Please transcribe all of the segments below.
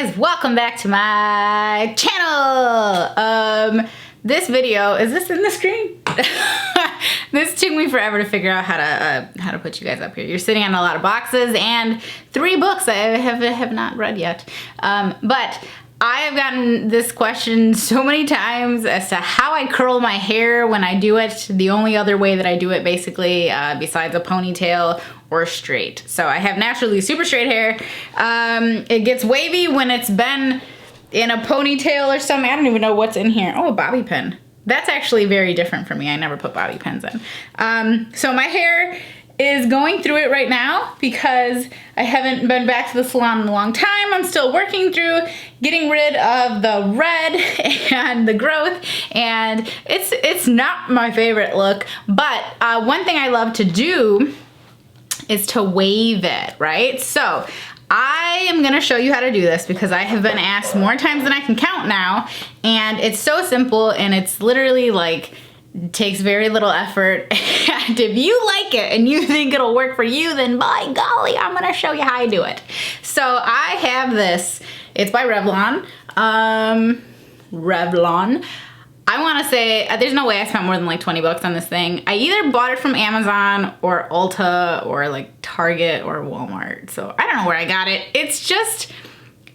guys, welcome back to my channel. This video, is this in the screen? This took me forever to figure out how to put you guys up here. You're sitting on a lot of boxes and 3 books I have not read yet. But I have gotten this question so many times as to how I curl my hair when I do it. The only other way that I do it, basically, besides a ponytail or straight. So I have naturally super straight hair. It gets wavy when it's been in a ponytail or something. I don't even know what's in here. Oh, a bobby pin. That's actually very different for me. I never put bobby pins in. So my hair is going through it right now because I haven't been back to the salon in a long time. I'm still working through getting rid of the red and the growth, and it's not my favorite look, but one thing I love to do is to wave it, right? So I am gonna show you how to do this because I have been asked more times than I can count now, and it's so simple, and it's literally like, it takes very little effort. And if you like it and you think it'll work for you, then by golly, I'm gonna show you how I do it. So I have this, it's by Revlon. Revlon. I wanna say, there's no way I spent more than like 20 bucks on this thing. I either bought it from Amazon or Ulta or like Target or Walmart. So I don't know where I got it. It's just,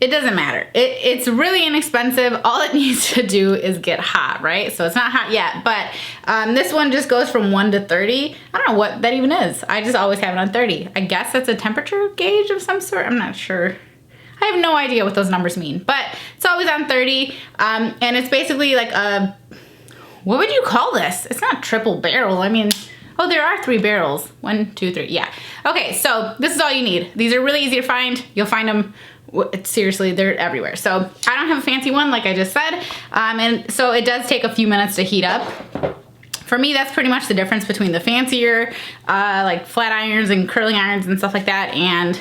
it doesn't matter. It's really inexpensive. All it needs to do is get hot, right? So it's not hot yet, but this one just goes from 1 to 30. I don't know what that even is. I just always have it on 30. I guess that's a temperature gauge of some sort. I'm not sure. I have no idea what those numbers mean, but it's always on 30. And it's basically like a, what would you call this? It's not triple barrel. I mean, oh, there are 3 barrels. 1, 2, 3, yeah. Okay, so this is all you need. These are really easy to find. You'll find them, seriously, they're everywhere. So I don't have a fancy one, like I just said. And so it does take a few minutes to heat up. For me, that's pretty much the difference between the fancier, like flat irons and curling irons and stuff like that, and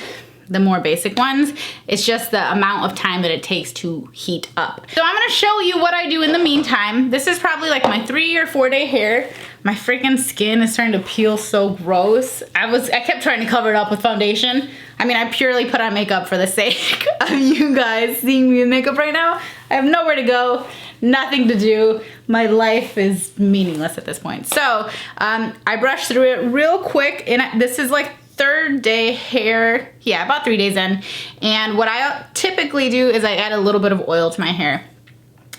the more basic ones. It's just the amount of time that it takes to heat up. So I'm gonna show you what I do in the meantime. This is probably like my 3 or 4 day hair. My freaking skin is starting to peel so gross. I kept trying to cover it up with foundation. I mean, I purely put on makeup for the sake of you guys seeing me in makeup right now. I have nowhere to go, nothing to do. My life is meaningless at this point. So I brushed through it real quick, and this is like 3rd day hair. Yeah, about 3 days in. And what I typically do is I add a little bit of oil to my hair.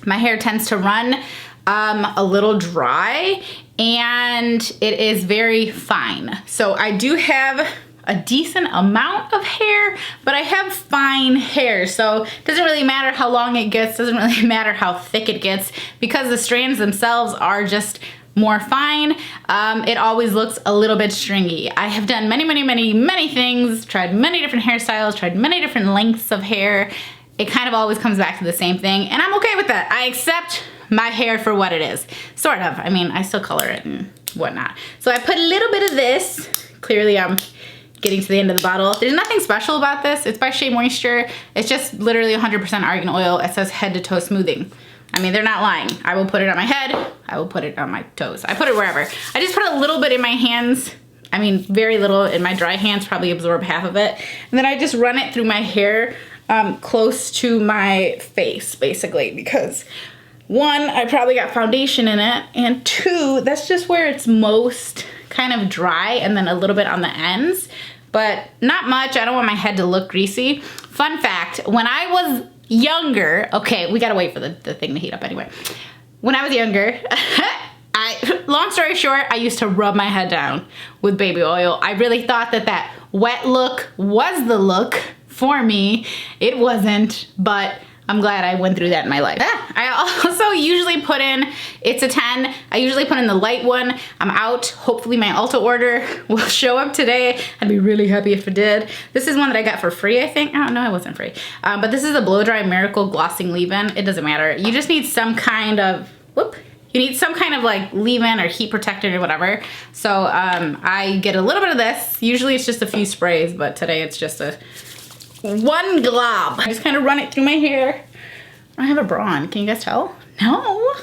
My hair tends to run a little dry, and it is very fine. So I do have a decent amount of hair, but I have fine hair, so it doesn't really matter how long it gets, doesn't really matter how thick it gets, because the strands themselves are just more fine. It always looks a little bit stringy. I have done many things, tried many different hairstyles, tried many different lengths of hair. It kind of always comes back to the same thing, and I'm okay with that. I accept my hair for what it is, sort of. I mean, I still color it and whatnot. So I put a little bit of this. Clearly I'm getting to the end of the bottle. There's nothing special about this. It's by Shea Moisture. It's just literally 100% argan oil. It says head to toe smoothing. I mean, they're not lying. I will put it on my head. I will put it on my toes. I put it wherever. I just put a little bit in my hands. I mean, very little in my dry hands, probably absorb half of it. And then I just run it through my hair close to my face, basically, because 1, I probably got foundation in it, and 2, that's just where it's most kind of dry, and then a little bit on the ends, but not much. I don't want my head to look greasy. Fun fact, when I was younger, okay, we gotta wait for the thing to heat up anyway. When I was younger, long story short, I used to rub my head down with baby oil. I really thought that wet look was the look for me. It wasn't, but I'm glad I went through that in my life. I also usually put in, it's a 10, I usually put in the light one. I'm out. Hopefully my Ulta order will show up today. I'd be really happy if it did. This is one that I got for free, I think. Oh, no, it wasn't free. But this is a Blow Dry Miracle Glossing Leave-In. It doesn't matter. You just need some kind of, you need some kind of like leave-in or heat protectant or whatever. So I get a little bit of this. Usually it's just a few sprays, but today it's just one glob. I just kind of run it through my hair. I have a bra on. Can you guys tell? No.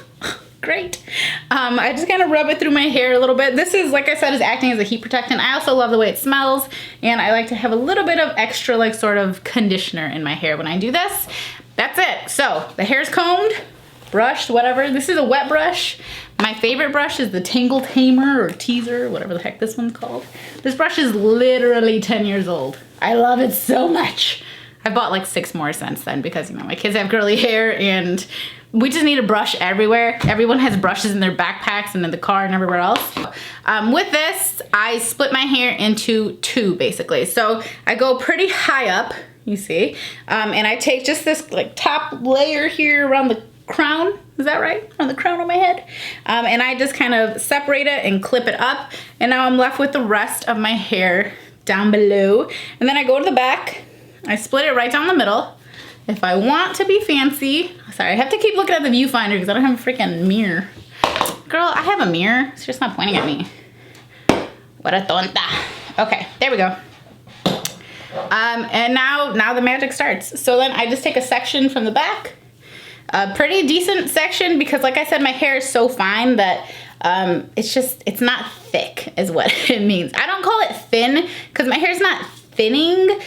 great. I just kind of rub it through my hair a little bit. This is, like I said, is acting as a heat protectant. I also love the way it smells, and I like to have a little bit of extra like sort of conditioner in my hair when I do this. That's it. So the hair's combed, brushed, whatever. This is a wet brush. My favorite brush is the Tangle Tamer or Teaser, whatever the heck this one's called. This brush is literally 10 years old. I love it so much. I bought like 6 more since then because, you know, my kids have curly hair and we just need a brush everywhere. Everyone has brushes in their backpacks and in the car and everywhere else. With this, I split my hair into 2 basically. So I go pretty high up, you see, and I take just this like top layer here around the crown. Is that right? On the crown of my head. And I just kind of separate it and clip it up. And now I'm left with the rest of my hair down below. And then I go to the back. I split it right down the middle. If I want to be fancy, sorry, I have to keep looking at the viewfinder because I don't have a freaking mirror. Girl, I have a mirror. It's just not pointing at me. What a tonta. Okay, there we go. And now the magic starts. So then I just take a section from the back. A pretty decent section because, like I said, my hair is so fine that it's not thick is what it means. I don't call it thin because my hair is not thinning.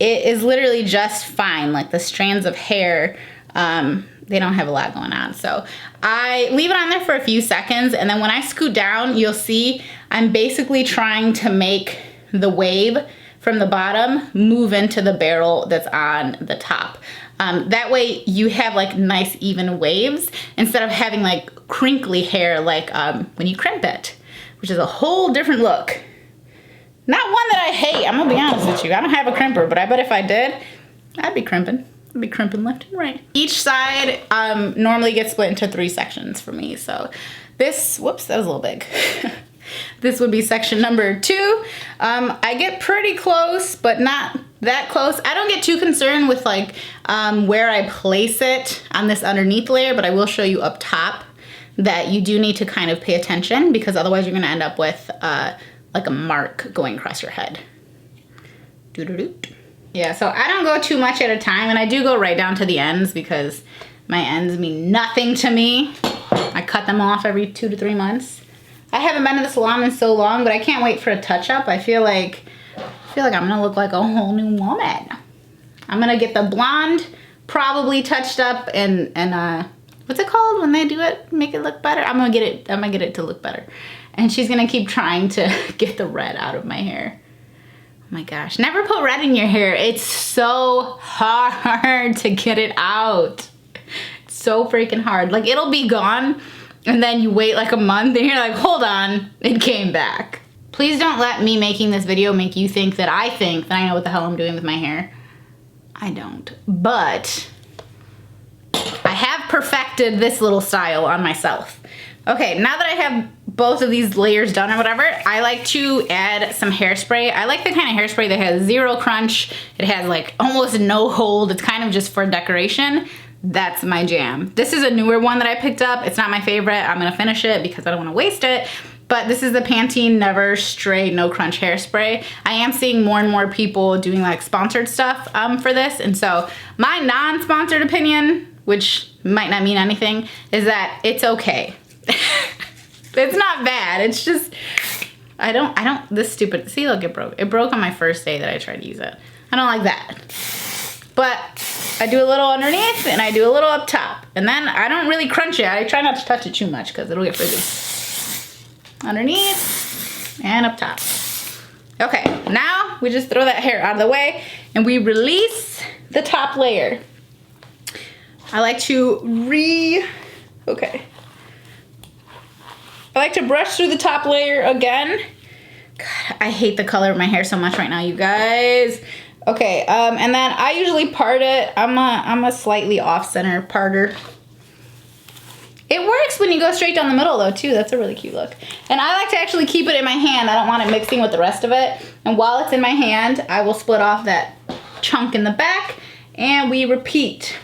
It is literally just fine. Like the strands of hair, they don't have a lot going on. So I leave it on there for a few seconds, and then when I scoot down, you'll see I'm basically trying to make the wave from the bottom move into the barrel that's on the top. That way you have like nice even waves instead of having like crinkly hair like when you crimp it, which is a whole different look. Not one that I hate, I'm gonna be honest with you. I don't have a crimper, but I bet if I did, I'd be crimping. I'd be crimping left and right. Each side normally gets split into 3 sections for me. So this, whoops, that was a little big. This would be section number 2. I get pretty close, but not that close. I don't get too concerned with like where I place it on this underneath layer, but I will show you up top that you do need to kind of pay attention because otherwise you're gonna end up with like a mark going across your head. Doo-doo-doo. Yeah, so I don't go too much at a time, and I do go right down to the ends because my ends mean nothing to me. I cut them off every 2 to 3 months. I haven't been to the salon in so long, but I can't wait for a touch-up. I feel like I'm gonna look like a whole new woman. I'm gonna get the blonde probably touched up and what's it called when they do it? Make it look better? I'm gonna get it to look better. And she's gonna keep trying to get the red out of my hair. Oh my gosh, never put red in your hair. It's so hard to get it out. It's so freaking hard. Like it'll be gone and then you wait like a month and you're like, hold on, it came back. Please don't let me making this video make you think that I know what the hell I'm doing with my hair. I don't, but I have perfected this little style on myself. Okay, now that I have both of these layers done or whatever, I like to add some hairspray. I like the kind of hairspray that has 0 crunch. It has like almost no hold. It's kind of just for decoration. That's my jam. This is a newer one that I picked up. It's not my favorite. I'm gonna finish it because I don't wanna waste it. But this is the Pantene Never Stray No Crunch hairspray. I am seeing more and more people doing like sponsored stuff for this. And so my non-sponsored opinion, which might not mean anything, is that it's okay. It's not bad. It's just, this stupid, see, look, it broke. It broke on my first day that I tried to use it. I don't like that. But I do a little underneath and I do a little up top. And then I don't really crunch it. I try not to touch it too much because it'll get frizzy. Underneath and up top. Okay, now we just throw that hair out of the way and we release the top layer. I like to I like to brush through the top layer again. God, I hate the color of my hair so much right now, you guys. Okay, and then I usually part it. I'm a slightly off-center parter. It works when you go straight down the middle though too. That's a really cute look. And I like to actually keep it in my hand. I don't want it mixing with the rest of it. And while it's in my hand, I will split off that chunk in the back and we repeat.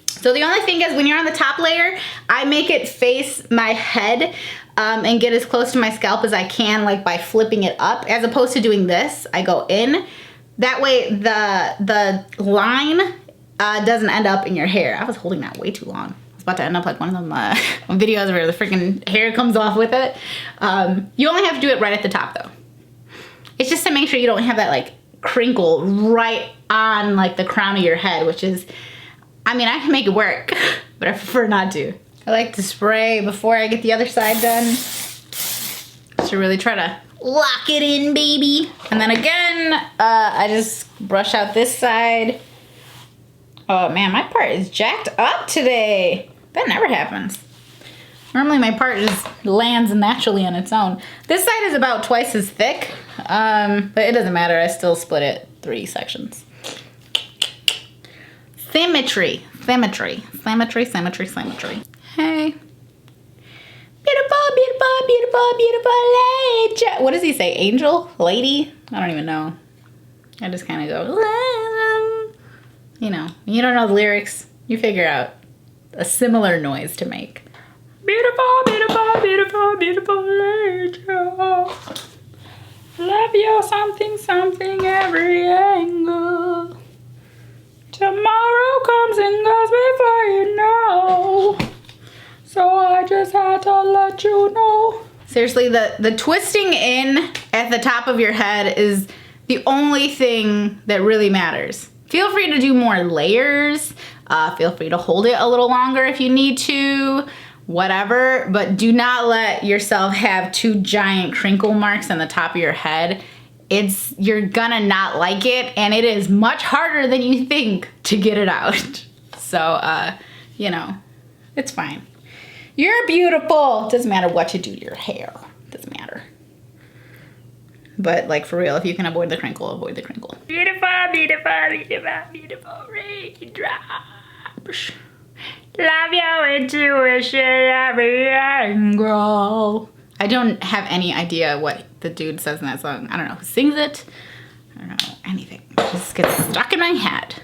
So the only thing is when you're on the top layer, I make it face my head and get as close to my scalp as I can, like by flipping it up, as opposed to doing this. I go in. That way the line doesn't end up in your hair. I was holding that way too long. I was about to end up like one of them videos where the freaking hair comes off with it. You only have to do it right at the top though. It's just to make sure you don't have that like crinkle right on like the crown of your head, which is, I mean, I can make it work, but I prefer not to. I like to spray before I get the other side done to really try to lock it in, baby. And then again, I just brush out this side. Oh man, my part is jacked up today. That never happens. Normally my part just lands naturally on its own. This side is about twice as thick, but it doesn't matter. I still split it 3 sections. Symmetry, symmetry, symmetry, symmetry, symmetry. Hey. Beautiful, beautiful, beautiful, beautiful lady. What does he say? Angel? Lady? I don't even know. I just kind of go, you know, you don't know the lyrics, you figure out a similar noise to make. Beautiful, beautiful, beautiful, beautiful angel. Love you something, something every angle. Tomorrow comes and goes before you know. So I just had to let you know. Seriously, the twisting in at the top of your head is the only thing that really matters. Feel free to do more layers. Feel free to hold it a little longer if you need to, whatever, but do not let yourself have 2 giant crinkle marks on the top of your head. You're gonna not like it, and it is much harder than you think to get it out. So, you know, it's fine. You're beautiful. Doesn't matter what you do to your hair. Doesn't matter. But like for real, if you can avoid the crinkle, avoid the crinkle. Beautiful, beautiful, beautiful, beautiful raindrops. Love your intuition every angle. I don't have any idea what the dude says in that song. I don't know who sings it. I don't know anything. It just gets stuck in my head.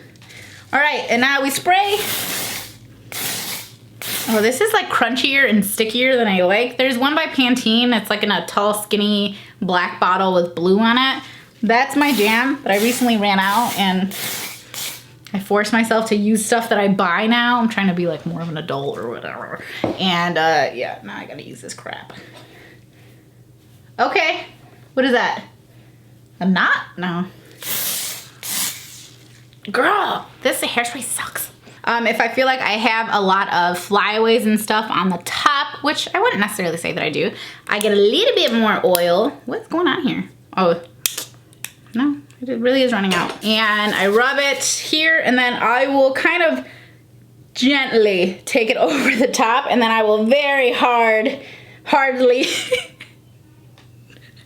All right, and now we spray. Oh, this is like crunchier and stickier than I like. There's one by Pantene. It's like in a tall, skinny black bottle with blue on it. That's my jam, but I recently ran out and I forced myself to use stuff that I buy now. I'm trying to be like more of an adult or whatever. And yeah, now I gotta use this crap. Okay, what is that? A knot? No. Girl, this hairspray sucks. If I feel like I have a lot of flyaways and stuff on the top, which I wouldn't necessarily say that I do, I get a little bit more oil. What's going on here? Oh, no, it really is running out. And I rub it here, and then I will kind of gently take it over the top, and then I will very hardly,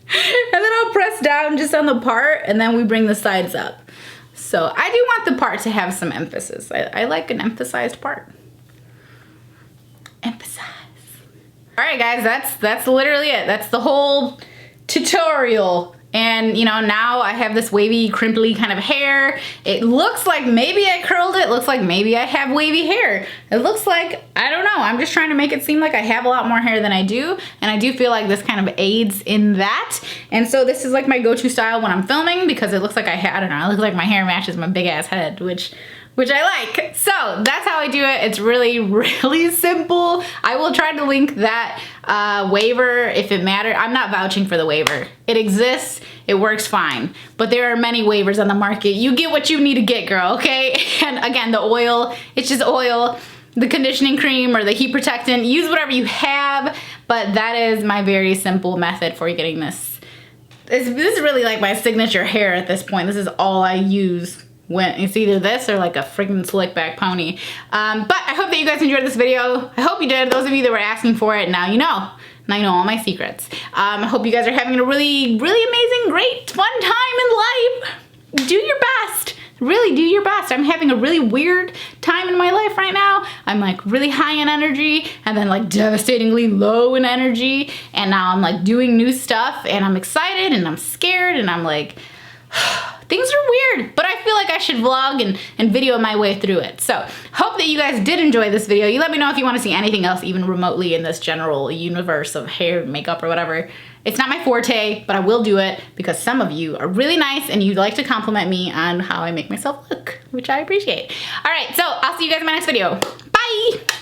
and then I'll press down just on the part, and then we bring the sides up. So I do want the part to have some emphasis. I like an emphasized part. Emphasize. All right, guys, that's literally it. That's the whole tutorial. And you know, now I have this wavy, crimply kind of hair. It looks like maybe I curled it. It looks like maybe I have wavy hair. It looks like, I don't know. I'm just trying to make it seem like I have a lot more hair than I do. And I do feel like this kind of aids in that. And so this is like my go-to style when I'm filming because it looks like I don't know, it looks like my hair matches my big ass head, which I like. So that's how I do it. It's really, really simple. I will try to link that waiver if it matters. I'm not vouching for the waiver. It exists, it works fine. But there are many waivers on the market. You get what you need to get, girl, okay? And again, the oil, it's just oil. The conditioning cream or the heat protectant, use whatever you have, but that is my very simple method for getting this. This is really like my signature hair at this point. This is all I use. When it's either this or like a freaking slick back pony. But I hope that you guys enjoyed this video. I hope you did. Those of you that were asking for it, now you know. Now you know all my secrets. I hope you guys are having a really, really amazing, great, fun time in life. Do your best. Really do your best. I'm having a really weird time in my life right now. I'm like really high in energy and then like devastatingly low in energy. And now I'm like doing new stuff and I'm excited and I'm scared and I'm like, things are weird, but I feel like I should vlog and video my way through it. So hope that you guys did enjoy this video. You let me know if you want to see anything else even remotely in this general universe of hair, makeup, or whatever. It's not my forte, but I will do it because some of you are really nice and you like to compliment me on how I make myself look, which I appreciate. All right, so I'll see you guys in my next video. Bye!